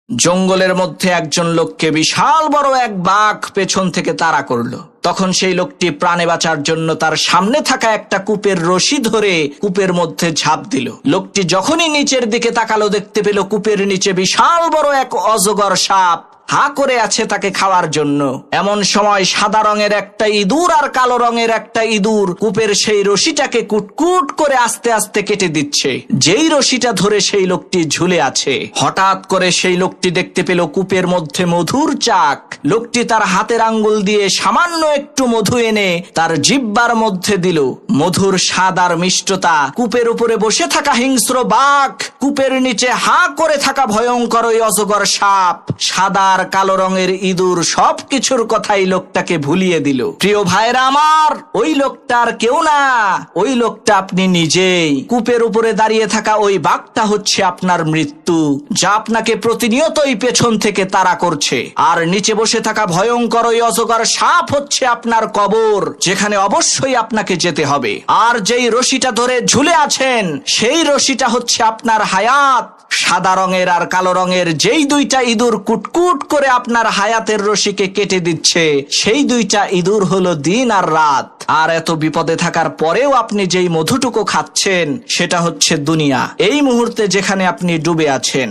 জঙ্গলের মধ্যে একজন লোককে বিশাল বড় এক বাঘ পেছন থেকে তাড়া করলো। তখন সেই লোকটি প্রাণে বাঁচার জন্য তার সামনে থাকা একটা কূপের রশি ধরে কূপের মধ্যে ঝাঁপ দিল। লোকটি যখনই নিচের দিকে তাকালো, দেখতে পেল কূপের নিচে বিশাল বড় এক অজগর সাপ হা করে আছে তাকে খাওয়ার জন্য। এমন সময় সাদা রঙের একটা ইঁদুর আর কালো রঙের একটা ইঁদুর কূপের সেই রশিটাকে কুটকুট করে আস্তে আস্তে কেটে দিচ্ছে। যেই রশিটা ধরে সেই লোকটি ঝুলে আছে, হঠাৎ করে সেই লোকটি দেখতে পেল কূপের মধ্যে মধুর চাক। লোকটি তার হাতের আঙ্গুল দিয়ে সামান্য একটু মধু এনে তার জিহ্বার মধ্যে দিল। মধুর স্বাদ আর মিষ্টতা কূপের উপরে বসে থাকা হিংস্র বাঘ, কূপের নিচে হা করে থাকা ভয়ঙ্কর ওই অজগর সাপ, সাদা কালো রঙের ইঁদুর সবকিছুর কথাই লোকটাকে ভুলিয়ে দিল। প্রিয় ভাইরা আমার, ওই লোকটার কেউ না, ওই লোকটা আপনি নিজেই। কূপের উপরে দাঁড়িয়ে থাকা ওই বাঘটা হচ্ছে আপনার মৃত্যু, যা আপনাকে প্রতিনিয়তই পেছন থেকে তাড়া করছে। আর নিচে বসে থাকা ভয়ঙ্কর ওই অজগর সাপ হচ্ছে আপনার কবর, যেখানে অবশ্যই আপনাকে যেতে হবে। আর যেই রশিটা ধরে ঝুলে আছেন, সেই রশিটা হচ্ছে আপনার হায়াত। সাদা রঙের আর কালো রঙের যেই দুইটা ইঁদুর কুটকুট করে আপনার হায়াতের রশিকে কেটে দিচ্ছে, সেই দুইটা ইঁদুর হলো দিন আর রাত। আর এত বিপদে থাকার পরেও আপনি যেই মধুটুকু খাচ্ছেন, সেটা হচ্ছে দুনিয়া। এই মুহূর্তে যেখানে আপনি ডুবে আছেন।